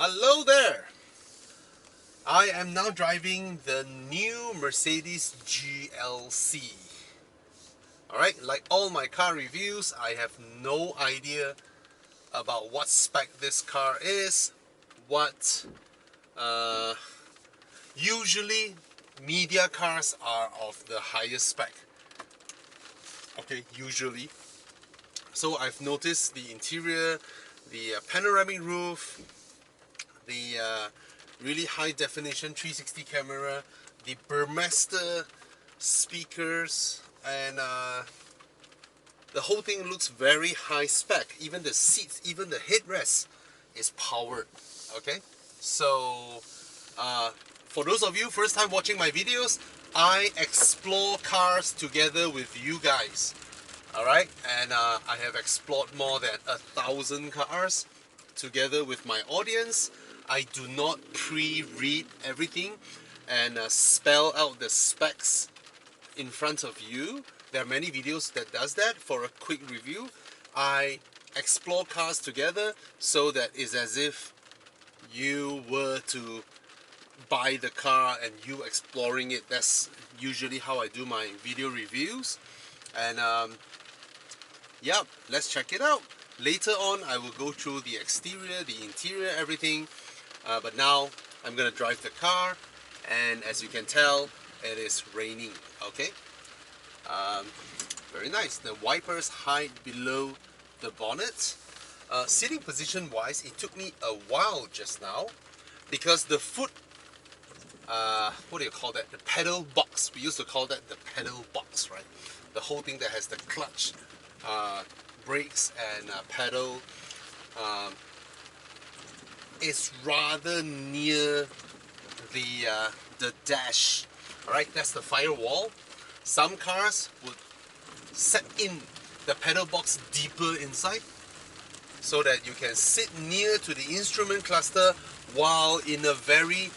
Hello there! I am now driving the new Mercedes GLC. Alright, like all my car reviews, I have no idea about what spec this car is, what usually media cars are of the highest spec. Okay, usually. So I've noticed the interior, the panoramic roof, the really high definition 360 camera, the Burmester speakers, and the whole thing looks very high spec. Even the seats, even the headrest is powered. Okay, so for those of you first time watching my videos, I explore cars together with you guys. Alright, and I have explored more than 1,000 cars together with my audience. I do not pre-read everything and spell out the specs in front of you. There are many videos that does that. For a quick review, I explore cars together so that it's as if you were to buy the car and you exploring it. That's usually how I do my video reviews. And yeah, let's check it out. Later on, I will go through the exterior, the interior, everything. But now, I'm gonna drive the car, and as you can tell, it is raining. Okay, very nice. The wipers hide below the bonnet. Sitting position wise, it took me a while just now because the foot, what do you call that? The pedal box. We used to call that the pedal box, right? The whole thing that has the clutch, brakes and pedal is rather near the dash. Alright, that's the firewall. Some cars would set in the pedal box deeper inside so that you can sit near to the instrument cluster while in a very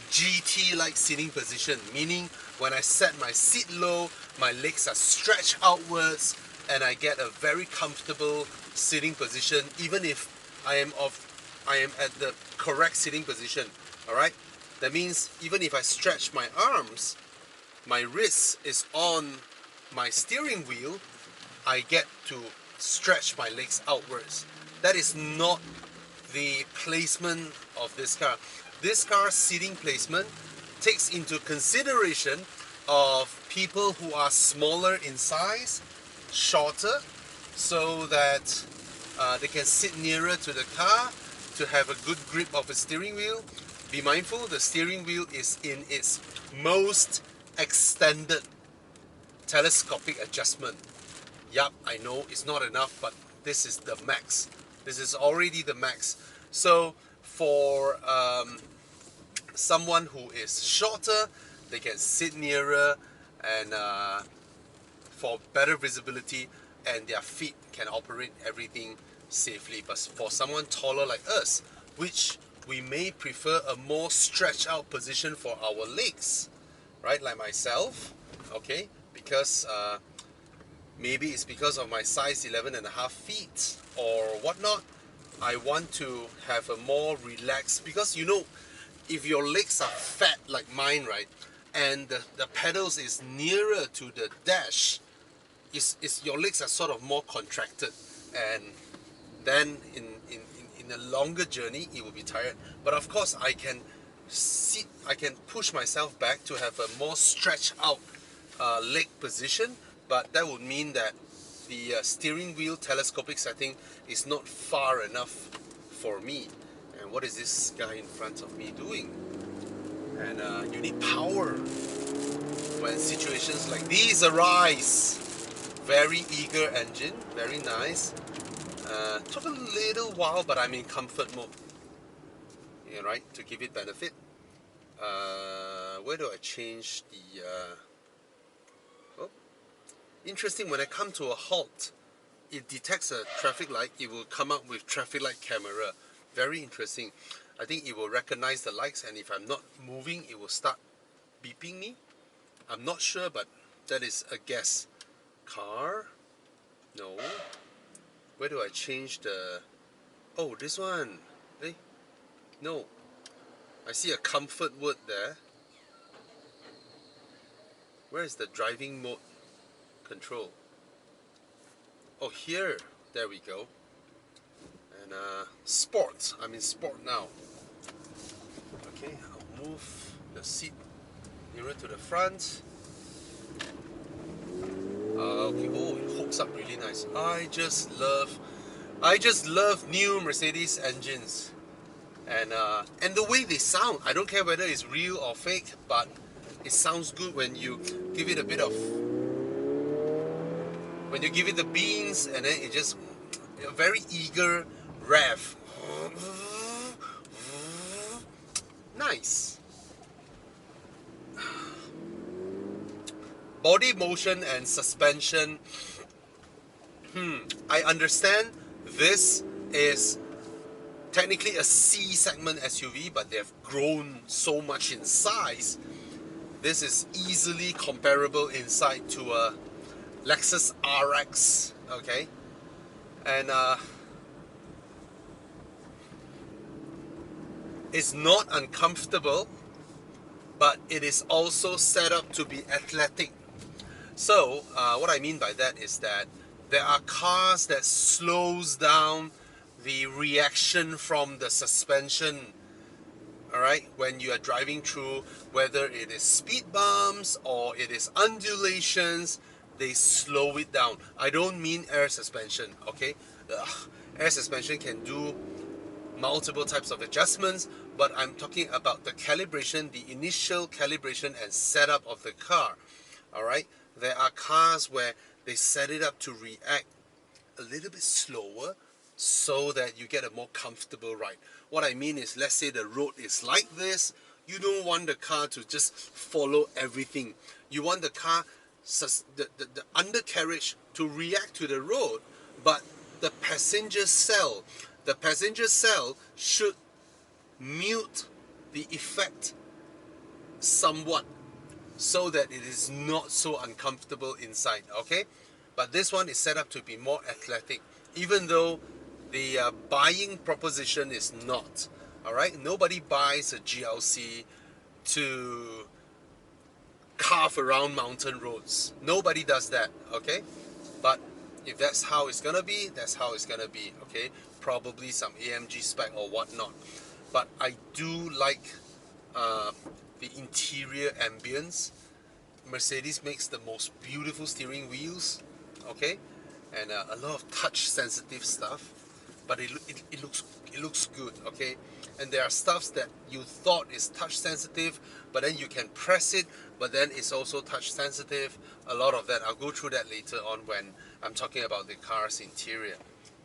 GT-like sitting position, meaning when I set my seat low, my legs are stretched outwards and I get a very comfortable sitting position, even if I am at the correct sitting position. Alright? That means even if I stretch my arms, my wrist is on my steering wheel, I get to stretch my legs outwards. That is not the placement of this car. This car's seating placement takes into consideration of people who are smaller in size, shorter, so that they can sit nearer to the car to have a good grip of the steering wheel. Be mindful, the steering wheel is in its most extended telescopic adjustment. Yup, I know it's not enough, but this is the max. This is already the max. So for someone who is shorter, they can sit nearer and for better visibility, and their feet can operate everything safely. But for someone taller like us, which we may prefer a more stretched out position for our legs, right, like myself, okay, because maybe it's because of my size 11.5 feet or whatnot, I want to have a more relaxed, because you know, if your legs are fat like mine, right, and the pedals is nearer to the dash, your legs are sort of more contracted, and then in a longer journey it will be tired. But of course I can push myself back to have a more stretched out leg position, but that would mean that the steering wheel telescopic setting is not far enough for me. And what is this guy in front of me doing? And you need power when situations like these arise. Very eager engine, very nice. Took a little while, but I'm in comfort mode. Yeah, right, to give it benefit. Where do I change the... oh, interesting, when I come to a halt, it detects a traffic light, it will come up with traffic light camera. Very interesting. I think it will recognize the lights, and if I'm not moving, it will start beeping me. I'm not sure, but that is a guess. Car? No. Where do I change the Oh, this one. Hey, no. I see a comfort word there. Where is the driving mode control? Oh, here. There we go. And sport. I'm in sport now. Okay, I'll move the seat nearer to the front. Okay. Oh, it hooks up really nice. I just love new Mercedes engines, and the way they sound. I don't care whether it's real or fake, but it sounds good when you give it a bit of, when you give it the beans, and then it just a very eager rev. Nice. Body motion and suspension. I understand this is technically a C segment SUV, but they have grown so much in size. This is easily comparable inside to a Lexus RX, okay? And it's not uncomfortable, but it is also set up to be athletic. So what I mean by that is that there are cars that slows down the reaction from the suspension, alright, when you are driving through, whether it is speed bumps or it is undulations, they slow it down. I don't mean air suspension, okay? Air suspension can do multiple types of adjustments, but I'm talking about the calibration, the initial calibration and setup of the car, alright? There are cars where they set it up to react a little bit slower so that you get a more comfortable ride. What I mean is, let's say the road is like this, you don't want the car to just follow everything. You want the car, the undercarriage to react to the road, but the passenger cell should mute the effect somewhat, so that it is not so uncomfortable inside, okay? But this one is set up to be more athletic, even though the buying proposition is not, alright? Nobody buys a GLC to carve around mountain roads. Nobody does that, okay? But if that's how it's gonna be, that's how it's gonna be, okay? Probably some AMG spec or whatnot. But I do like the interior ambience. Mercedes makes the most beautiful steering wheels, okay, and a lot of touch sensitive stuff, but it looks good, okay. And there are stuffs that you thought is touch sensitive, but then you can press it, but then it's also touch sensitive. A lot of that, I'll go through that later on when I'm talking about the car's interior.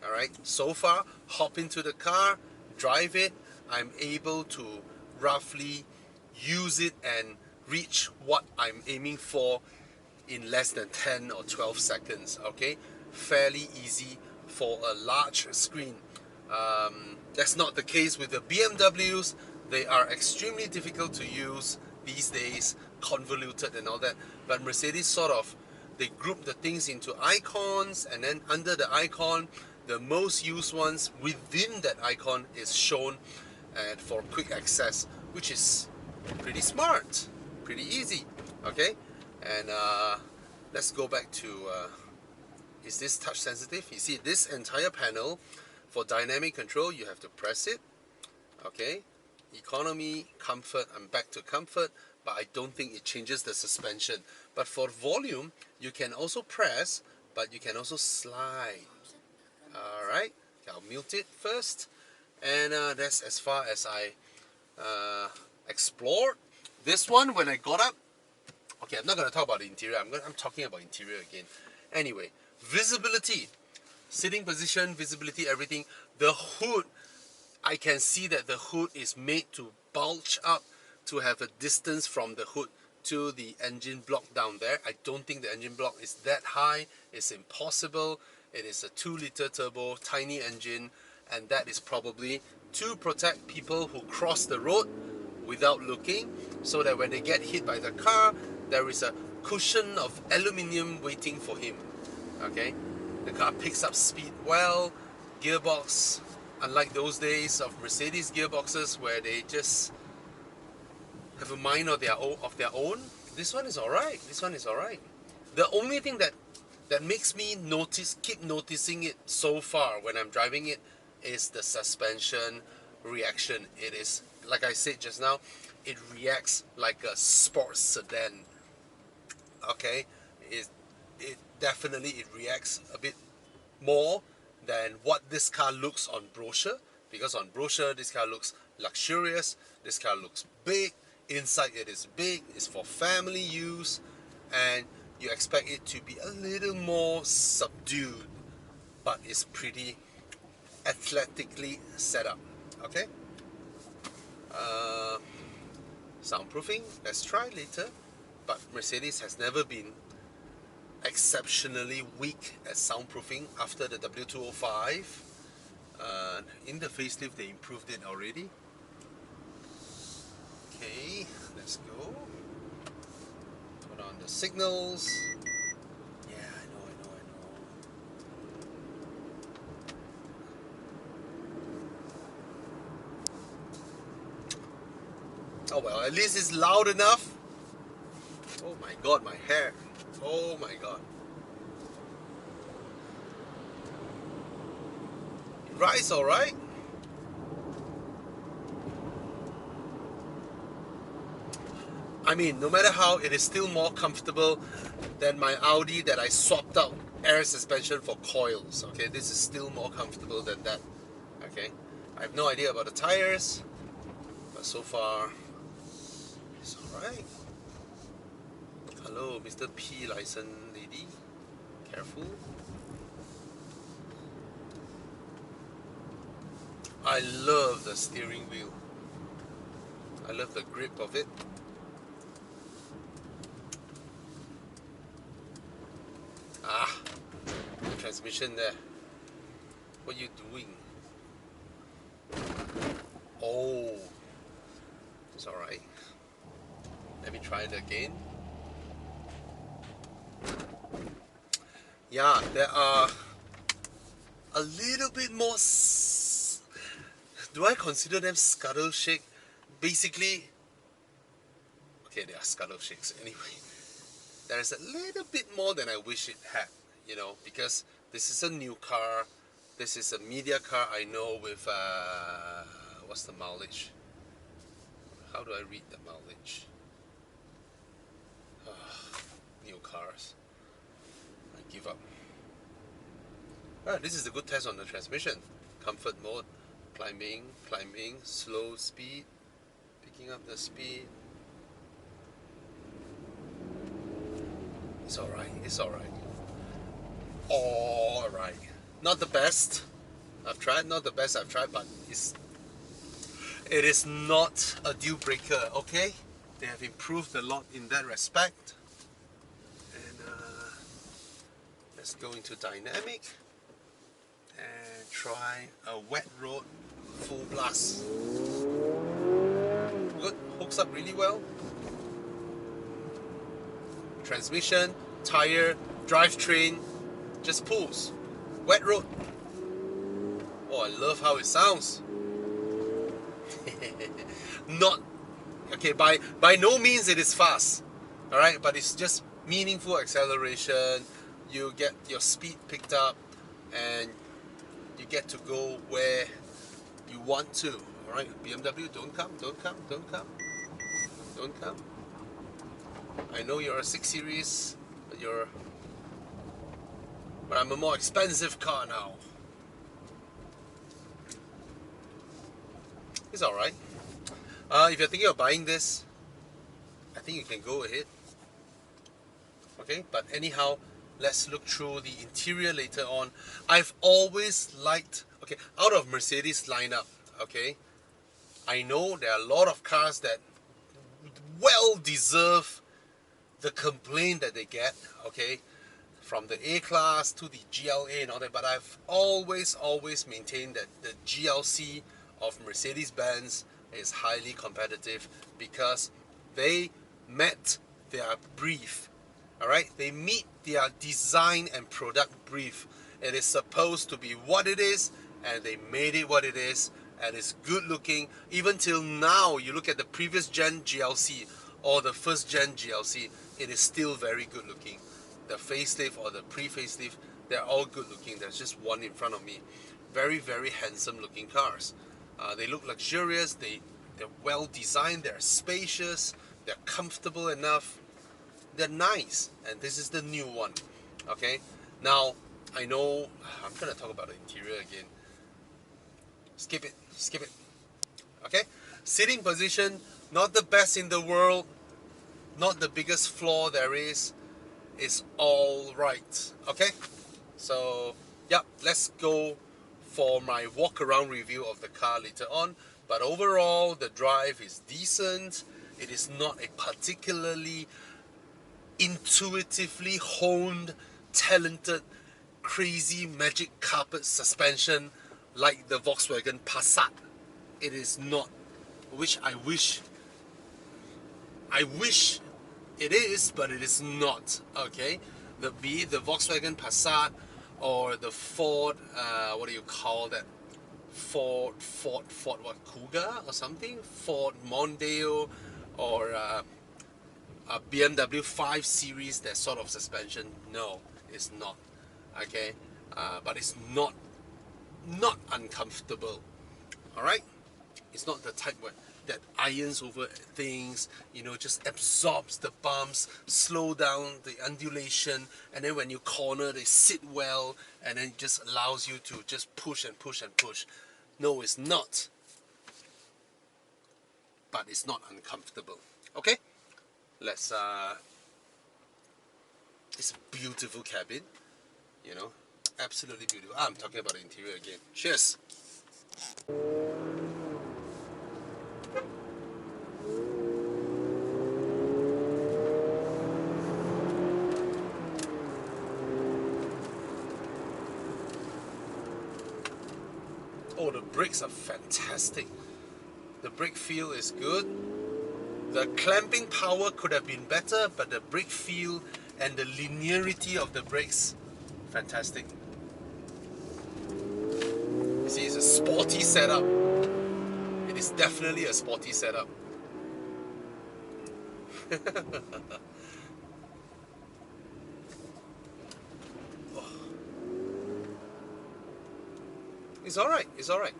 Alright, so far, hop into the car, drive it, I'm able to roughly use it and reach what I'm aiming for in less than 10 or 12 seconds, okay? Fairly easy for a large screen. That's not the case with the BMWs. They are extremely difficult to use these days, convoluted and all that. But Mercedes sort of, they group the things into icons, and then under the icon, the most used ones within that icon is shown and for quick access, which is pretty smart, pretty easy, okay? And let's go back to, is this touch sensitive? You see, this entire panel, for dynamic control, you have to press it, okay? Economy, comfort, I'm back to comfort, but I don't think it changes the suspension. But for volume, you can also press, but you can also slide. Alright, I'll mute it first, and that's as far as I explored. This one, when I got up, okay, I'm not going to talk about the interior, I'm talking about interior again. Anyway, visibility, sitting position, visibility, everything. The hood, I can see that the hood is made to bulge up to have a distance from the hood to the engine block down there. I don't think the engine block is that high. It's impossible. It is a 2-liter turbo, tiny engine, and that is probably to protect people who cross the road without looking, so that when they get hit by the car, there is a cushion of aluminium waiting for him, okay? The car picks up speed well, gearbox, Unlike those days of Mercedes gearboxes where they just have a mind of their own, this one is alright. This one is alright. The only thing that makes me keep noticing it so far when I'm driving it is the suspension reaction. It is, like I said just now, it reacts like a sports sedan. Okay, it definitely it reacts a bit more than what this car looks on brochure, because on brochure this car looks luxurious, this car looks big, inside it is big, it's for family use, and you expect it to be a little more subdued, but it's pretty athletically set up. Okay, soundproofing, let's try later, but Mercedes has never been exceptionally weak at soundproofing after the W205. In the facelift they improved it already. Okay, let's go. Put on the signals. Yeah, I know. Oh well, at least it's loud enough. Oh my god, my hair. Oh my god. It rides alright. I mean, no matter how, it is still more comfortable than my Audi that I swapped out air suspension for coils. Okay, this is still more comfortable than that. Okay, I have no idea about the tires, but so far it's alright. Hello, Mr. P license lady. Careful. I love the steering wheel. I love the grip of it. Ah, the transmission there. What are you doing? Oh, it's alright. Let me try it again. Yeah, there are a little bit more. Do I consider them scuttle shake? Basically, okay, they are scuttle shakes anyway. There is a little bit more than I wish it had, you know, because this is a new car. This is a media car, I know, with what's the mileage? How do I read the mileage? New cars. I give up. This is a good test on the transmission. Comfort mode, climbing, slow speed, picking up the speed. It's alright. Alright. Not the best I've tried, but it is not a deal breaker, okay? They have improved a lot in that respect. And let's go into dynamic and try a wet road full blast. Good, hooks up really well. Transmission, tire, drivetrain, just pulls. Wet road. Oh, I love how it sounds. Not okay. By no means it is fast. All right, but it's just meaningful acceleration. You get your speed picked up, and you get to go where you want to. All right, BMW, don't come. I know you're a 6 Series, but I'm a more expensive car now. It's alright. If you're thinking of buying this, I think you can go ahead. Okay, but anyhow, let's look through the interior later on. I've always liked, okay, out of Mercedes lineup, okay, I know there are a lot of cars that well deserve the complaint that they get, okay, from the A-Class to the GLA and all that, but I've always maintained that the GLC of Mercedes-Benz is highly competitive because they met their brief. Alright, they meet their design and product brief. It is supposed to be what it is, and they made it what it is, and it's good looking. Even till now, you look at the previous gen GLC or the first gen GLC, it is still very good looking. The facelift or the pre-facelift, they're all good looking. There's just one in front of me. Very, very handsome looking cars. They look luxurious, they're well designed, they're spacious, they're comfortable enough, they're nice, and this is the new one. Okay, now I know I'm gonna talk about the interior again. Skip it, skip it. Okay, sitting position, not the best in the world, not the biggest flaw there is. It's all right. Okay, so yeah, let's go for my walk around review of the car later on. But overall, the drive is decent. It is not a particularly intuitively honed, talented, crazy magic carpet suspension like the Volkswagen Passat. It is not, which I wish it is, but it is not. Okay, be it the Volkswagen Passat or the Ford, what do you call that? Ford what, Kuga or something? Ford Mondeo or a BMW 5 Series, that sort of suspension. No, it's not. Okay, but it's not uncomfortable. All right, it's not the type that irons over things, you know, just absorbs the bumps, slow down the undulation, and then when you corner, they sit well, and then just allows you to just push and push and push. No, it's not. But it's not uncomfortable. Okay, let's. It's a beautiful cabin, you know, absolutely beautiful. I'm talking about the interior again. Cheers. Oh, the brakes are fantastic. The brake feel is good. The clamping power could have been better, but the brake feel and the linearity of the brakes, fantastic. You see, it's a sporty setup. It is definitely a sporty setup. It's alright, it's alright.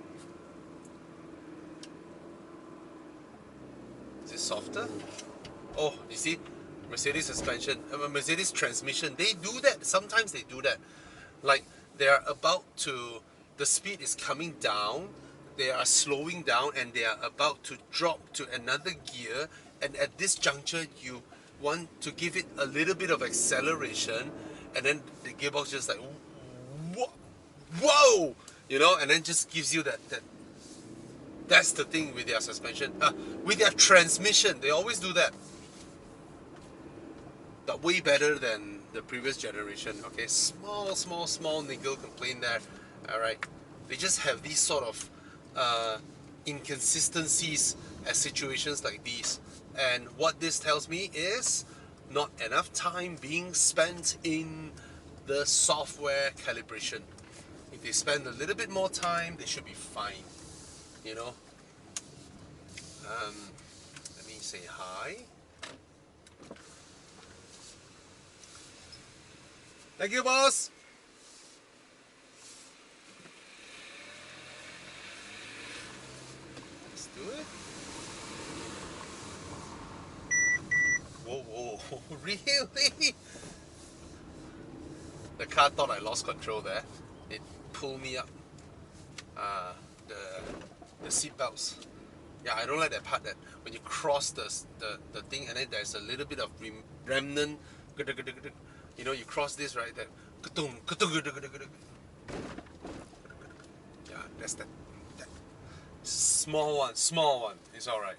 Is it softer? Oh, you see, Mercedes suspension, Mercedes transmission, they do that. Sometimes they do that. Like, they are about to, the speed is coming down, they are slowing down, and they are about to drop to another gear, and at this juncture, you want to give it a little bit of acceleration, and then the gearbox just like, whoa, you know, and then just gives you that that's the thing with their suspension. With their transmission, they always do that. But way better than the previous generation. Okay, small niggle complaint there. Alright, they just have these sort of inconsistencies at situations like these. And what this tells me is not enough time being spent in the software calibration. If they spend a little bit more time, they should be fine. You know, let me say hi. Thank you, boss. Let's do it. Whoa, really? The car thought I lost control there. It pulled me up. The seat belts. Yeah, I don't like that part, that when you cross the thing and then there's a little bit of remnant. You know, you cross this, right? That yeah, that's that small one. It's all right.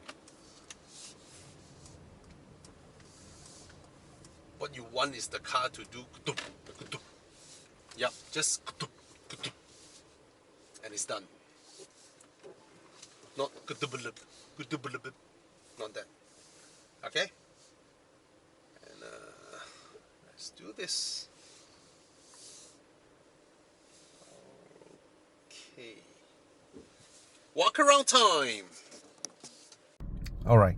What you want is the car to do. Yep, just and it's done. Not not that. Okay? And let's do this. Okay. Walk around time. All right.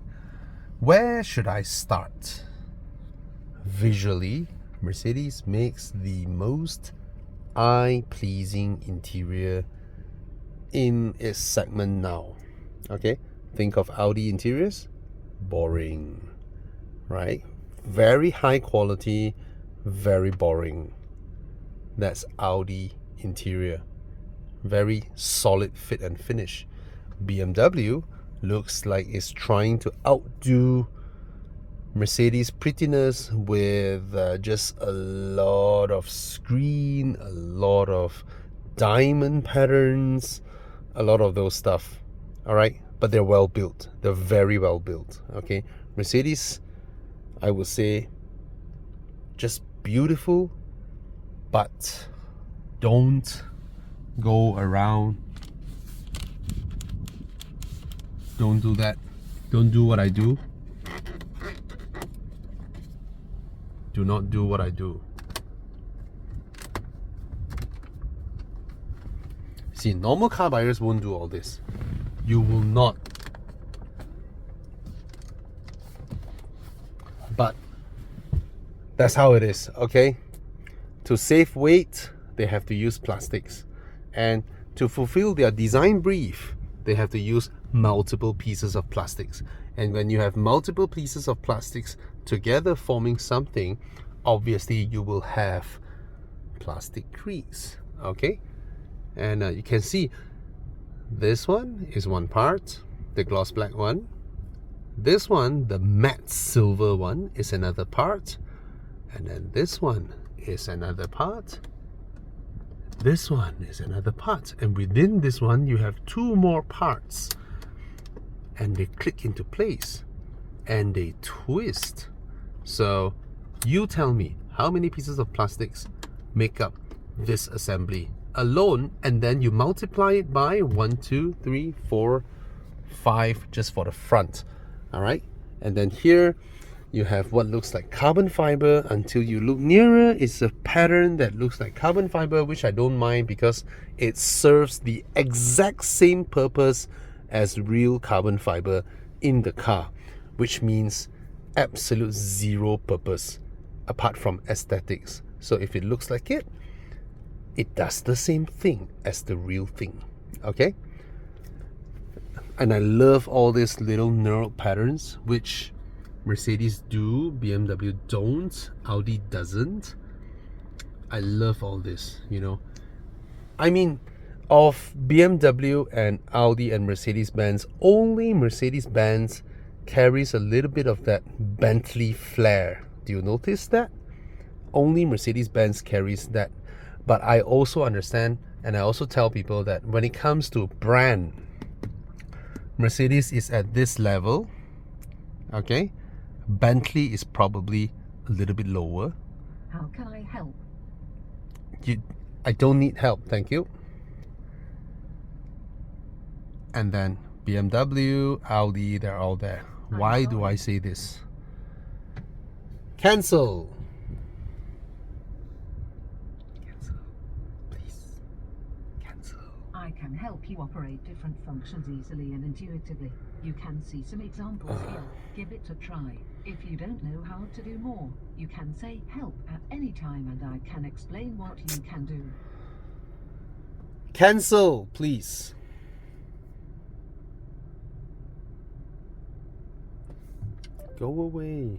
Where should I start? Visually, Mercedes makes the most eye-pleasing interior in its segment now. Okay, think of Audi interiors, boring, right? Very high quality, very boring. That's Audi interior. Very solid fit and finish. BMW looks like it's trying to outdo Mercedes prettiness with just a lot of screen, a lot of diamond patterns, a lot of those stuff. All right, but they're well built. They're very well built. Okay, Mercedes, I would say, just beautiful, but don't go around. Don't do that. Don't do what I do. Do not do what I do. See, normal car buyers won't do all this. You will not. But that's how it is, okay? To save weight, they have to use plastics. And to fulfill their design brief, they have to use multiple pieces of plastics. And when you have multiple pieces of plastics together forming something, obviously you will have plastic crease, okay? And you can see this one is one part, the gloss black one. This one, the matte silver one, is another part. And then this one is another part. This one is another part. And within this one, you have two more parts. And they click into place. And they twist. So you tell me, how many pieces of plastics make up this assembly alone? And then you multiply it by 1, 2, 3, 4, 5 just for the front. All right. And then here you have what looks like carbon fiber. Until you look nearer, it's a pattern that looks like carbon fiber, which I don't mind because it serves the exact same purpose as real carbon fiber in the car, which means absolute zero purpose apart from aesthetics. So if it looks like it, it does the same thing as the real thing. Okay? And I love all these little knurled patterns, which Mercedes do, BMW don't, Audi doesn't. I love all this, you know. I mean, of BMW and Audi and Mercedes-Benz, only Mercedes-Benz carries a little bit of that Bentley flair. Do you notice that? Only Mercedes-Benz carries that. But I also understand, and I also tell people that when it comes to brand, Mercedes is at this level, okay? Bentley is probably a little bit lower. How can I help? I don't need help, thank you. And then BMW, Audi, they're all there. Why do I say this? Cancel. Cancel. Please. Cancel. I can help you operate different functions easily and intuitively. You can see some examples here. Give it a try. If you don't know how to do more, you can say help at any time and I can explain what you can do. Cancel, please. Go away.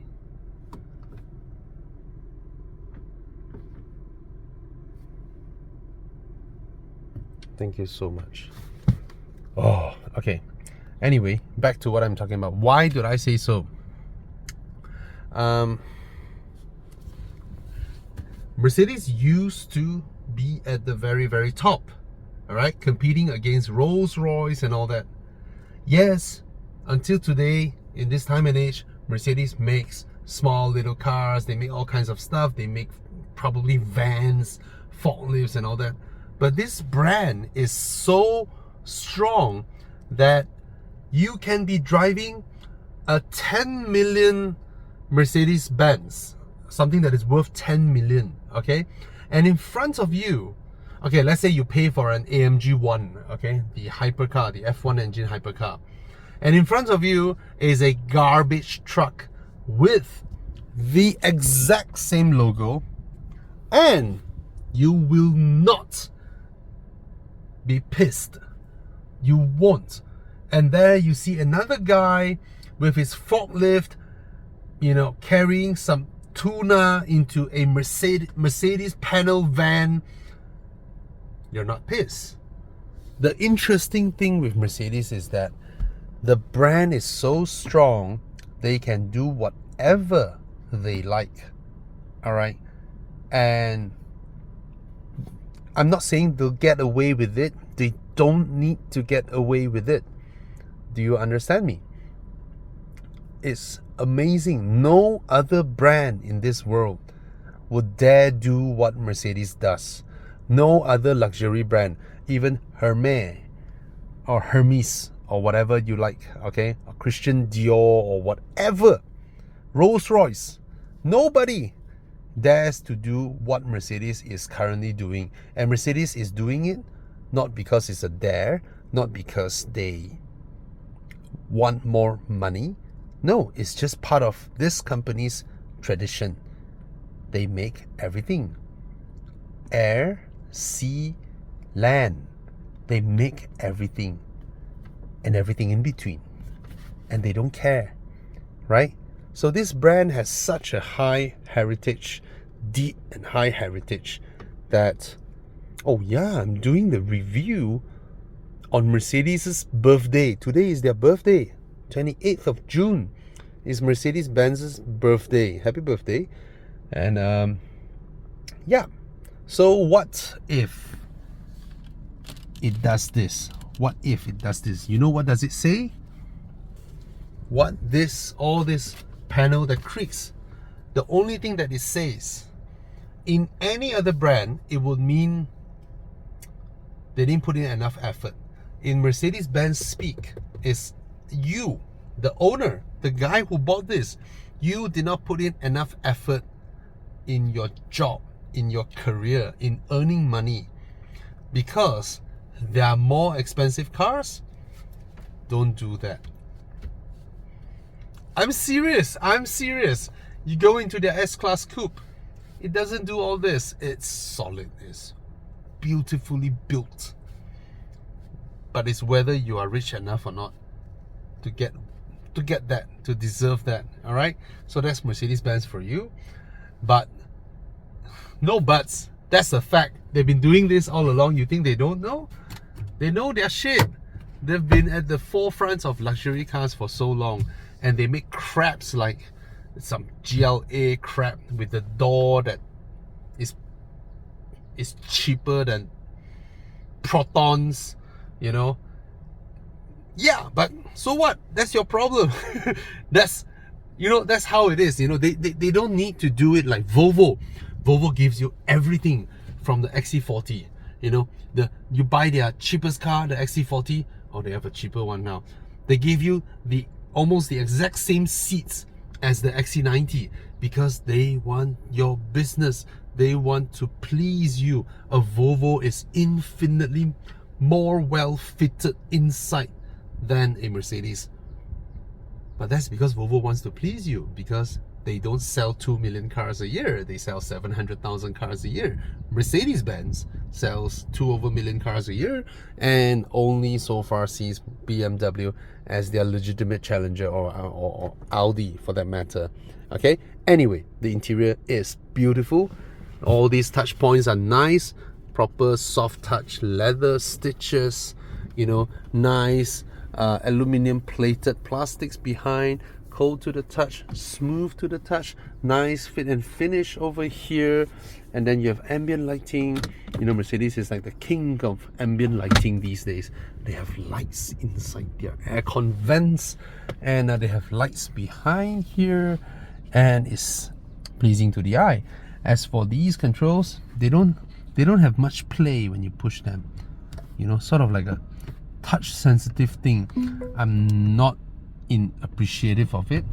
Thank you so much. Oh, okay. Anyway, back to what I'm talking about. Why did I say so? Mercedes used to be at the very, very top. All right, competing against Rolls-Royce and all that. Yes, until today, in this time and age, Mercedes makes small little cars. They make all kinds of stuff. They make probably vans, forklifts and all that. But this brand is so strong that you can be driving a 10 million Mercedes-Benz, something that is worth 10 million, okay? And in front of you, Okay, let's say you pay for an AMG 1, okay, the hypercar, the F1 engine hypercar, and in front of you is a garbage truck with the exact same logo, and you will not be pissed. You won't. And there you see another guy with his forklift, you know, carrying some tuna into a Mercedes panel van. You're not pissed. The interesting thing with Mercedes is that the brand is so strong, they can do whatever they like. All right. And I'm not saying they'll get away with it. They don't need to get away with it. Do you understand me? It's amazing. No other brand in this world would dare do what Mercedes does. No other luxury brand, even Hermes or Hermes or whatever you like, okay, or Christian Dior or whatever, Rolls-Royce, nobody dares to do what Mercedes is currently doing. And Mercedes is doing it not because it's a dare, not because they want more money. No, it's just part of this company's tradition. They make everything. Air, sea, land. They make everything. And everything in between. And they don't care. Right? So this brand has such a high heritage, deep and high heritage, that, oh yeah, I'm doing the review on Mercedes' birthday. Today is their birthday. 28th of June is Mercedes-Benz's birthday. Happy birthday. And yeah. So what if it does this? What if it does this? You know what does it say? All this panel that creaks. The only thing that it says, in any other brand, it would mean they didn't put in enough effort. In Mercedes-Benz speak, is you, the owner, the guy who bought this, you did not put in enough effort in your job, in your career, in earning money, because there are more expensive cars. Don't do that. I'm serious. You go into the S-Class Coupe, it doesn't do all this. It's solid. It's beautifully built. But it's whether you are rich enough or not to get that, to deserve that. All right. So that's Mercedes-Benz for you. But no buts. That's a fact. They've been doing this all along. You think they don't know? They know their shit. They've been at the forefront of luxury cars for so long, and they make craps like some GLA crap with the door that is cheaper than Protons, you know. Yeah, but so what? That's your problem. That's how it is. You know, they don't need to do it like Volvo. Volvo gives you everything from the XC40. You know, you buy their cheapest car, the XC40. Oh, they have a cheaper one now. They give you almost the exact same seats as the XC90 because they want your business. They want to please you. A Volvo is infinitely more well fitted inside than a Mercedes. But that's because Volvo wants to please you, because they don't sell 2 million cars a year. They sell 700,000 cars a year. Mercedes-Benz sells 2 million cars a year and only so far sees BMW as their legitimate challenger, or Audi for that matter. Okay, anyway, the interior is beautiful. All these touch points are nice, proper soft touch leather stitches, you know, nice aluminum plated plastics behind, cold to the touch, smooth to the touch, nice fit and finish over here. And then you have ambient lighting. You know, Mercedes is like the king of ambient lighting these days. They have lights inside their aircon vents, and they have lights behind here, and it's pleasing to the eye. As for these controls, they don't have much play when you push them. You know, sort of like a touch sensitive thing. I'm not appreciative of it.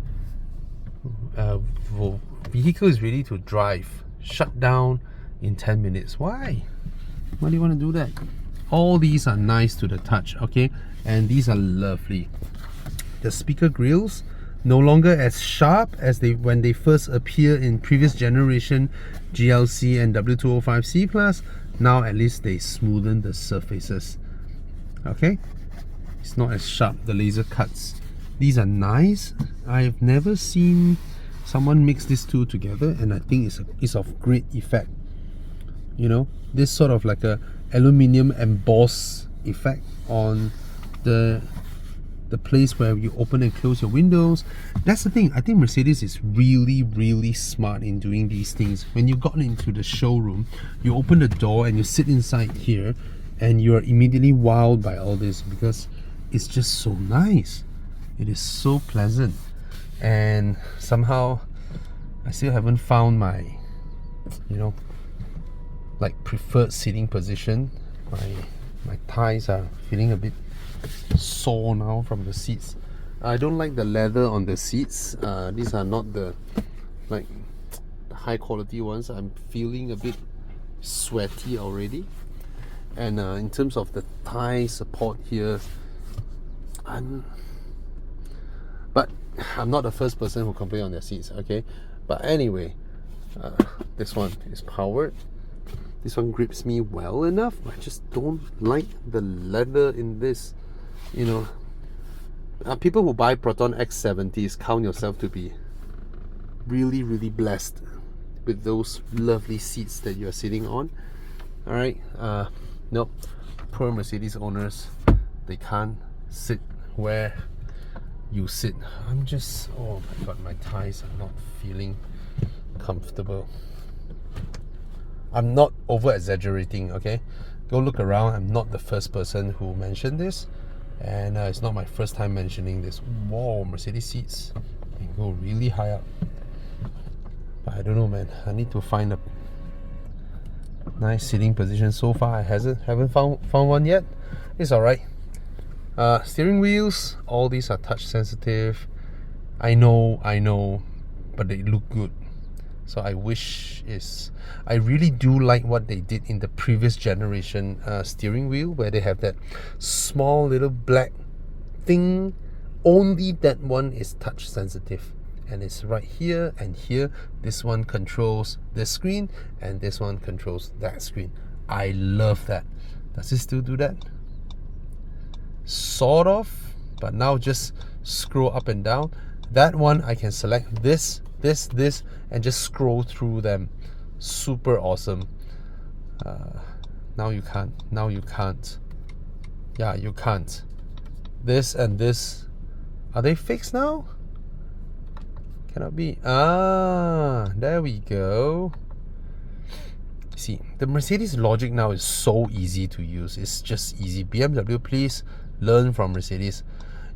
Vehicle is ready to drive. Shut down in 10 minutes. Why? Why do you want to do that? All these are nice to the touch, okay? And these are lovely. The speaker grills, no longer as sharp as when they first appear in previous generation GLC and W205C+. Now at least they smoothen the surfaces. Okay? It's not as sharp, the laser cuts. These are nice. I've never seen someone mix these two together, and I think it's of great effect. You know, this sort of like a aluminium emboss effect on the place where you open and close your windows. That's the thing. I think Mercedes is really smart in doing these things. When you got into the showroom, you open the door and you sit inside here, and you are immediately wowed by all this because it's just so nice. It is so pleasant, and somehow I still haven't found my, you know, like preferred seating position. My thighs are feeling a bit sore now from the seats. I don't like the leather on the seats. These are not the high quality ones. I'm feeling a bit sweaty already. And in terms of the thigh support here, but I'm not the first person who complains on their seats, okay? But anyway, this one is powered. This one grips me well enough. I just don't like the leather in this. You know, people who buy Proton X70s, count yourself to be really blessed with those lovely seats that you're sitting on. Alright, nope, poor Mercedes owners, they can't sit where you sit. I'm just, oh my god, my thighs are not feeling comfortable. I'm not over exaggerating, okay? Go look around. I'm not the first person who mentioned this, and it's not my first time mentioning this. Whoa, Mercedes seats can go really high up. But I don't know, man. I need to find a nice sitting position. So far I haven't found one yet. It's alright. Steering wheels, all these are touch sensitive. I know, but they look good. So I really do like what they did in the previous generation steering wheel, where they have that small little black thing. Only that one is touch sensitive, and it's right here and here. This one controls this screen, and this one controls that screen. I love that. Does it still do that? Sort of, but now just scroll up and down. That one I can select this, and just scroll through them. Super awesome. Now you can't. Yeah, you can't. This and this, are they fixed now? Cannot be. There we go. See, the Mercedes logic now is so easy to use. It's just easy. BMW, please learn from Mercedes.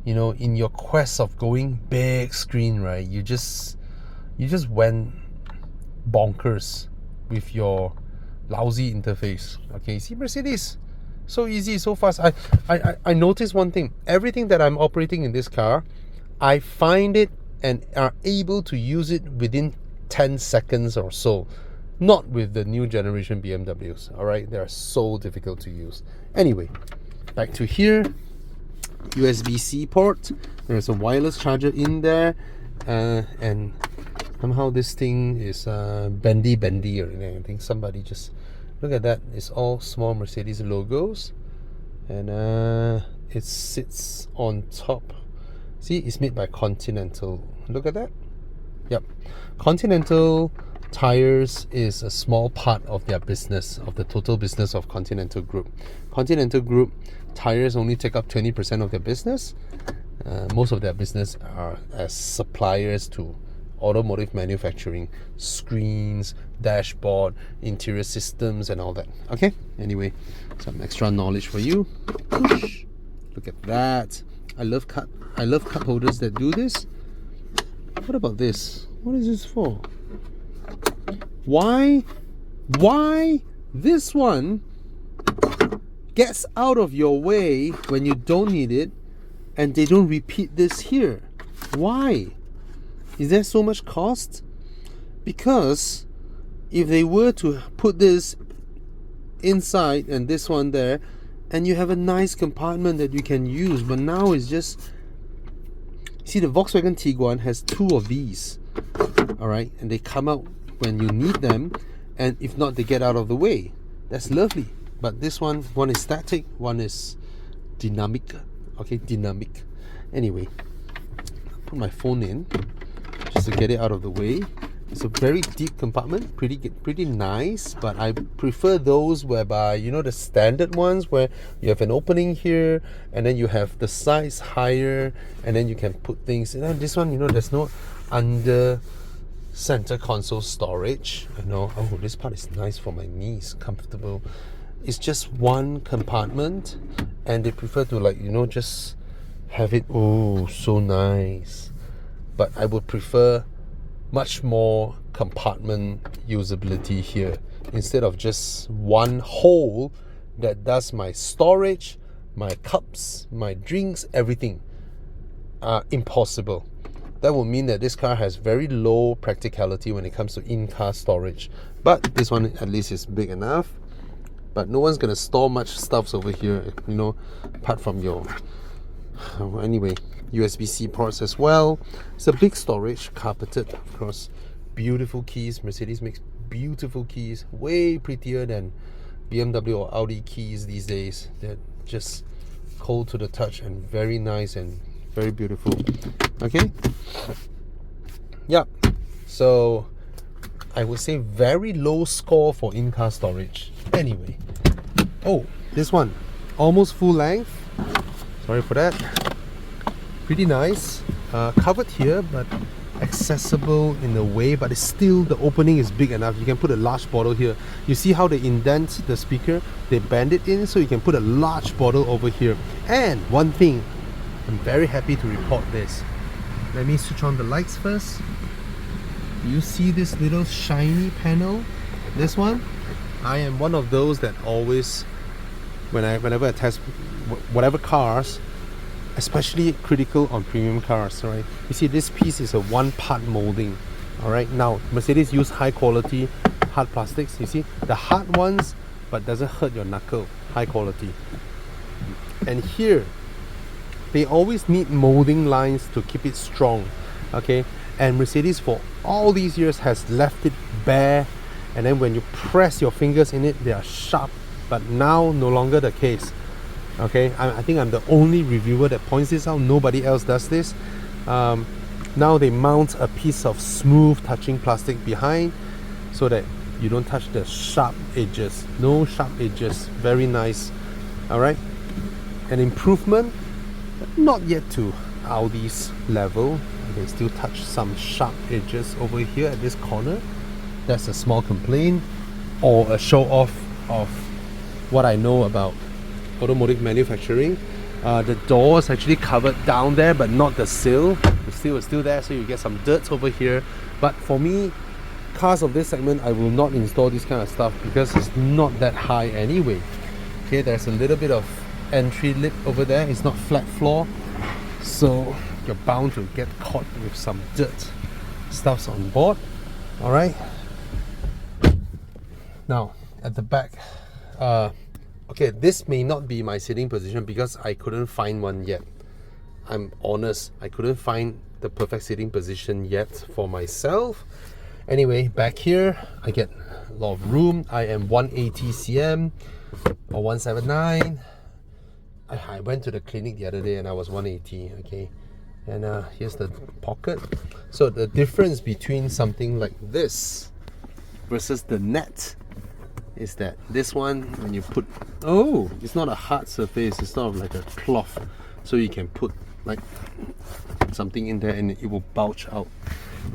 You know, in your quest of going big screen, right, you just went bonkers with your lousy interface. Okay, see, Mercedes, so easy, so fast. I noticed one thing. Everything that I'm operating in this car, I find it and are able to use it within 10 seconds or so. Not with the new generation BMWs. Alright, they are so difficult to use. Anyway, back to here. USB-C port. There's a wireless charger in there, and somehow this thing is bendy or anything. I think somebody just look at that. It's all small Mercedes logos, and it sits on top. See, it's made by Continental. Look at that. Yep, Continental Tires is a small part of their business, of the total business of Continental Group. Continental Group tires only take up 20% of their business. Most of their business are as suppliers to automotive manufacturing, screens, dashboard, interior systems, and all that. Okay, anyway, some extra knowledge for you. Push. Look at that. I love cup holders that do this. What about this? What is this for? Why this one gets out of your way when you don't need it, and they don't repeat this here? Why? Is there so much cost? Because if they were to put this inside and this one there, and you have a nice compartment that you can use. But now it's just, see, the Volkswagen Tiguan has 2 of these, all right, and they come out when you need them, and if not, they get out of the way. That's lovely. But this one is static, one is dynamic. Okay, dynamic. Anyway, I'll put my phone in just to get it out of the way. It's a very deep compartment, pretty nice, but I prefer those whereby, you know, the standard ones where you have an opening here and then you have the sides higher and then you can put things. You know, this one, you know, there's no under center console storage. You know, oh, this part is nice for my knees, comfortable. It's just one compartment, and they prefer to, like, you know, just have it, oh, so nice. But I would prefer much more compartment usability here instead of just one hole that does my storage, my cups, my drinks, everything. Impossible. That will mean that this car has very low practicality when it comes to in-car storage. But this one at least is big enough. But no one's gonna store much stuff over here, you know, apart from your anyway, USB-C ports as well. It's a big storage, carpeted, of course. Beautiful keys. Mercedes makes beautiful keys, way prettier than BMW or Audi keys these days. They're just cold to the touch and very nice and very beautiful. Okay, yeah, so I would say very low score for in-car storage. Anyway, oh, this one almost full length, sorry for that. Pretty nice, covered here but accessible in a way, but it's still, the opening is big enough. You can put a large bottle here. You see how they indent the speaker? They bend it in so you can put a large bottle over here. And one thing, I'm very happy to report this. Let me switch on the lights first. Do you see this little shiny panel? This one? I am one of those that always, whenever I test whatever cars, especially critical on premium cars, right? You see, this piece is a one-part molding. All right, now Mercedes use high quality hard plastics. You see, the hard ones, but doesn't hurt your knuckle. High quality. And here, they always need molding lines to keep it strong. Okay, and Mercedes for all these years has left it bare, and then when you press your fingers in it, they are sharp. But now, no longer the case. Okay, I think I'm the only reviewer that points this out. Nobody else does this. Now they mount a piece of smooth touching plastic behind so that you don't touch the sharp edges. No sharp edges. Very nice. All right, an improvement, not yet to Audi's level. You can still touch some sharp edges over here at this corner. That's a small complaint or a show off of what I know about automotive manufacturing. The door is actually covered down there, but not the sill. The sill is still there, so you get some dirt over here. But for me, cars of this segment, I will not install this kind of stuff because it's not that high anyway. Okay, there's a little bit of entry lip over there. It's not flat floor, so you're bound to get caught with some dirt stuffs on board. All right. Now at the back, okay, this may not be my sitting position because I couldn't find one yet. I'm honest, I couldn't find the perfect sitting position yet for myself. Anyway, back here, I get a lot of room. I am 180 cm or 179. I went to the clinic the other day and I was 180, okay? And here's the pocket. So the difference between something like this versus the net is that this one, when you put, oh, it's not a hard surface, it's sort of like a cloth, so you can put like something in there and it will bulge out.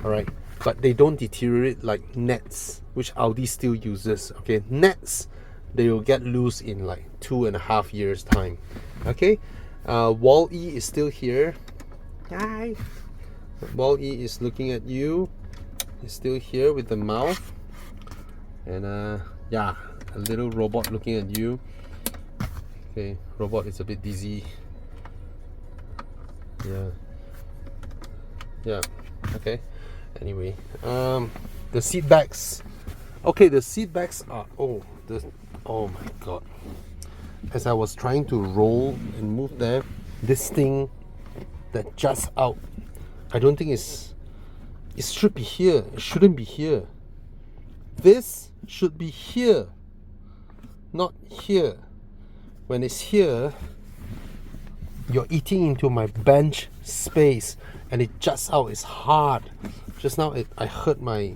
All right, but they don't deteriorate like nets, which Audi still uses. Okay, nets, they will get loose in like 2.5 years time. Okay, Wall-E is still here. Hi. Wall-E is looking at you. He's still here with the mouth, and yeah, a little robot looking at you. Okay, robot is a bit dizzy. Yeah, okay. Anyway, the seat backs. Okay, the seat backs are, oh, Oh my god. As I was trying to roll and move there, this thing that juts out, I don't think it should be here. It shouldn't be here. This should be here, not here. When it's here, you're eating into my bench space and it juts out. It's hard. Just now I hurt I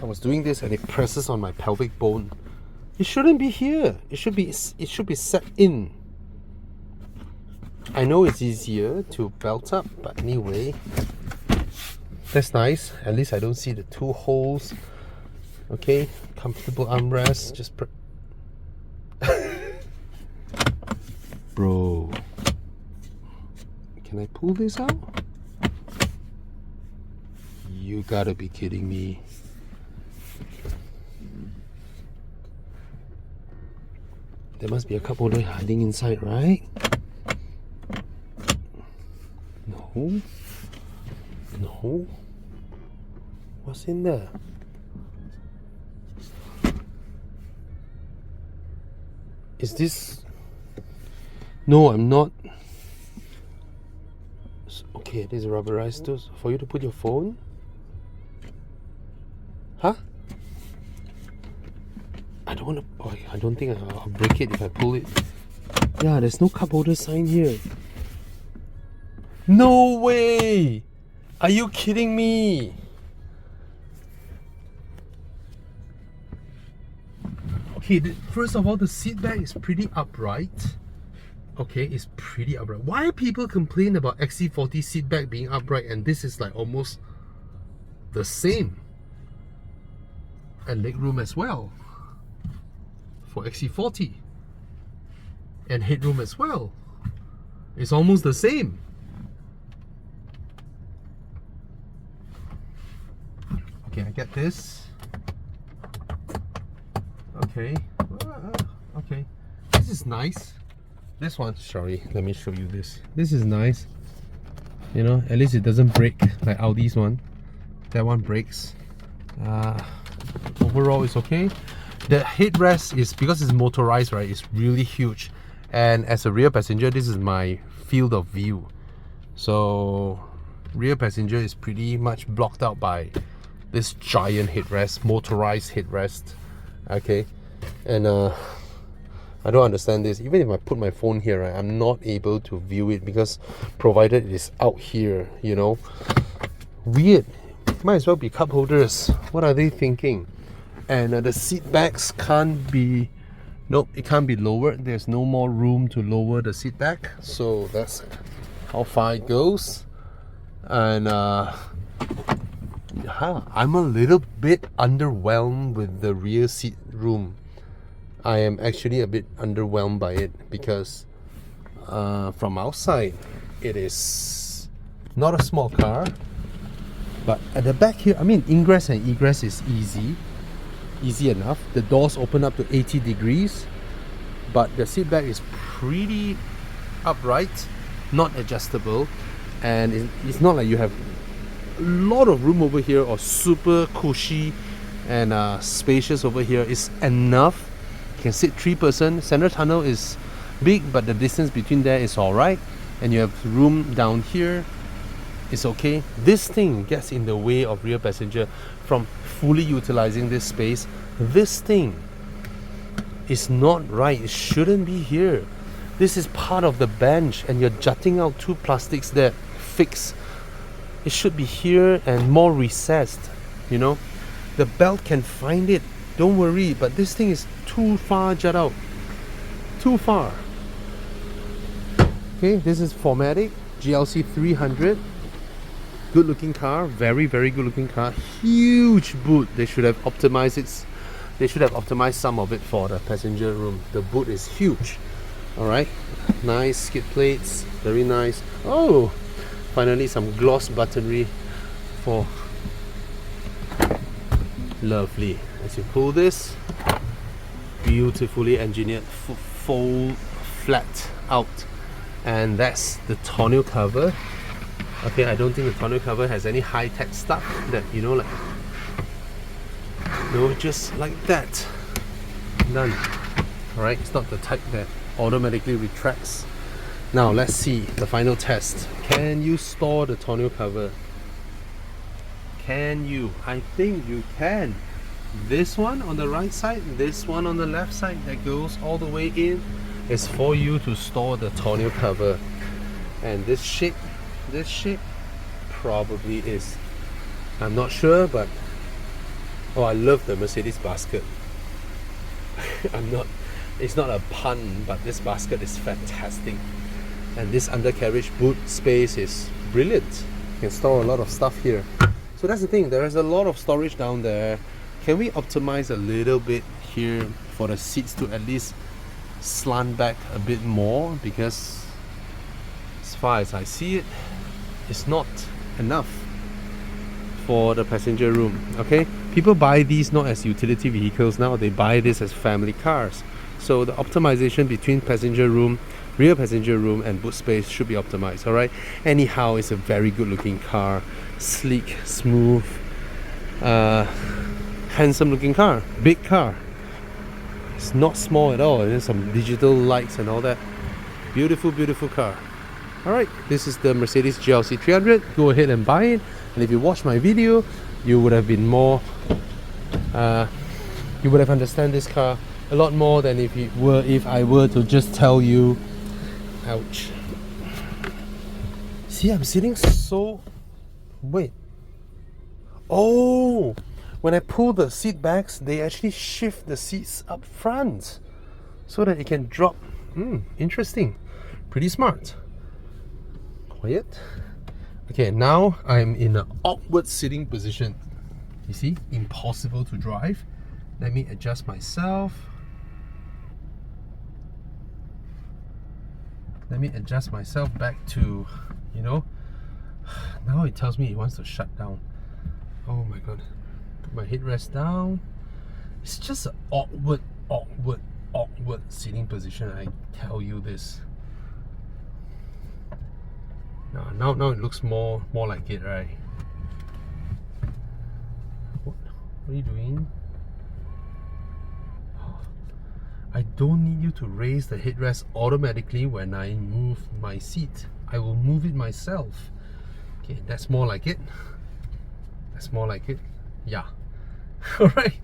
was doing this and it presses on my pelvic bone. It shouldn't be here. It should be set in. I know it's easier to belt up, but anyway, that's nice. At least I don't see the two holes. Okay, comfortable armrest. Just bro, can I pull this out? You gotta be kidding me. There must be a cup holder hiding inside, right? No. No. What's in there? Is this... No, I'm not. Okay, this is rubberized too. For you to put your phone? Huh? I don't want to... Oh, I don't think I'll break it if I pull it. Yeah, there's no cup holder sign here. No way! Are you kidding me? Okay, first of all, the seat back is pretty upright. Okay, it's pretty upright. Why people complain about XC40 seat back being upright and this is like almost the same? And legroom as well for XC40. And headroom as well. It's almost the same. Okay, I get this. Okay. Okay. This is nice. This one, sorry, let me show you this. This is nice. You know, at least it doesn't break like Audi's one. That one breaks. Overall, it's okay. The headrest is, because it's motorized, right, it's really huge. And as a rear passenger, this is my field of view. So, rear passenger is pretty much blocked out by this giant headrest, motorized headrest. Okay, and I don't understand this. Even if I put my phone here, right, I'm not able to view it because provided it is out here, you know. Weird. Might as well be cup holders. What are they thinking? And the seat backs can't be... Nope, it can't be lowered. There's no more room to lower the seat back. So that's how far it goes. And I'm a little bit underwhelmed with the rear seat room. I am actually a bit underwhelmed by it because from outside it is not a small car, but at the back here, I mean, ingress and egress is easy enough. The doors open up to 80 degrees, but the seat back is pretty upright, not adjustable, and it's not like you have a lot of room over here or super cushy and spacious over here. It's enough. You can sit 3-person. Center tunnel is big, but the distance between there is alright, and you have room down here. It's okay. This thing gets in the way of rear passenger from fully utilizing this space. This thing is not right. It shouldn't be here. This is part of the bench and you're jutting out two plastics that fix. It should be here and more recessed, you know. The belt can find it, don't worry, but this thing is too far jut out. Too far. Okay, this is Formatic GLC300. Good looking car, very good looking car. Huge boot. They should have optimized it. They should have optimized some of it for the passenger room. The boot is huge. Alright, nice skid plates, very nice. Oh, finally some gloss buttonry for lovely. As you pull this, beautifully engineered, fold flat out, and that's the tonneau cover. Okay, I don't think the tonneau cover has any high-tech stuff that, you know, like, no, just like that. done. Alright, it's not the type that automatically retracts. Now let's see the final test. Can you store the tonneau cover? Can you? I think you can. This one on the right side, this one on the left side that goes all the way in is for you to store the tonneau cover. And this shape probably is. I'm not sure, but oh, I love the Mercedes basket. It's not a pun, but this basket is fantastic. And this undercarriage boot space is brilliant. You can store a lot of stuff here. So that's the thing, there is a lot of storage down there. Can we optimize a little bit here for the seats to at least slant back a bit more? Because as far as I see it, it's not enough for the passenger room. Okay, people buy these not as utility vehicles now, they buy this as family cars. So the optimization between passenger room, rear passenger room and boot space should be optimized. Alright, anyhow, it's a very good looking car, sleek, smooth, handsome looking car, big car. It's not small at all. There's some digital lights and all that. Beautiful, beautiful car. Alright, this is the Mercedes GLC300. Go ahead and buy it. And if you watch my video, you would have been more, you would have understand this car a lot more than if I were to just tell you. Ouch. See, I'm sitting so... Wait. Oh! When I pull the seat backs, they actually shift the seats up front so that it can drop. Interesting. Pretty smart. Quiet. Okay, now I'm in an awkward sitting position. You see? Impossible to drive. Let me adjust myself. Let me adjust myself back to, you know, now it tells me it wants to shut down. Oh my god. Put my headrest down. It's just an awkward sitting position, I tell you this. Now it looks more like it, right? What are you doing? I don't need you to raise the headrest automatically when I move my seat. I will move it myself. Okay, that's more like it. That's more like it. Yeah. Alright.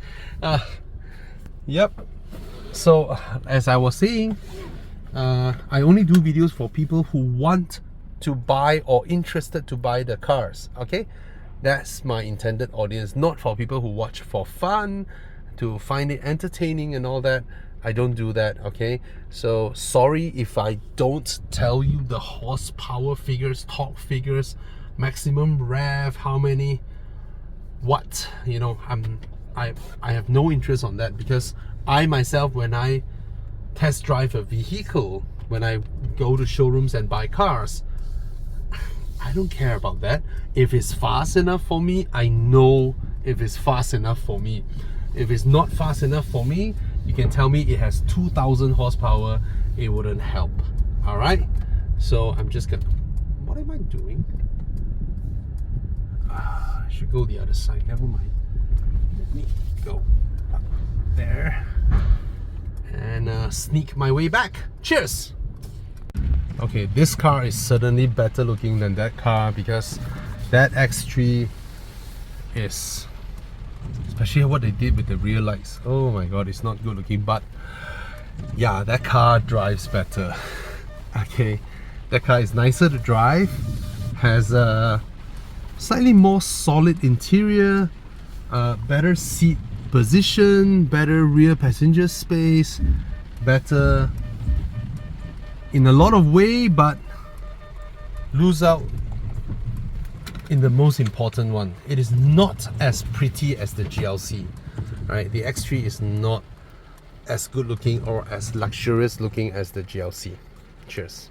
Yep. So, as I was saying, I only do videos for people who want to buy or interested to buy the cars. Okay? That's my intended audience, not for people who watch for fun, to find it entertaining and all that. I don't do that, okay? So sorry if I don't tell you the horsepower figures, torque figures, maximum rev, how many, what, you know, I have no interest on that, because I myself, when I test drive a vehicle, when I go to showrooms and buy cars, I don't care about that. If it's fast enough for me, I know if it's fast enough for me. If it's not fast enough for me, you can tell me it has 2,000 horsepower, it wouldn't help. Alright? So I'm just gonna... What am I doing? I should go the other side, never mind. Let me go up there and sneak my way back. Cheers! Okay, this car is certainly better looking than that car, because that X3 is... Especially what they did with the rear lights. Oh my god, it's not good looking, but yeah, that car drives better. Okay, that car is nicer to drive, has a slightly more solid interior, better seat position, better rear passenger space, better in a lot of way, but lose out in the most important one. It is not as pretty as the GLC. Right? The X3 is not as good looking or as luxurious looking as the GLC. Cheers.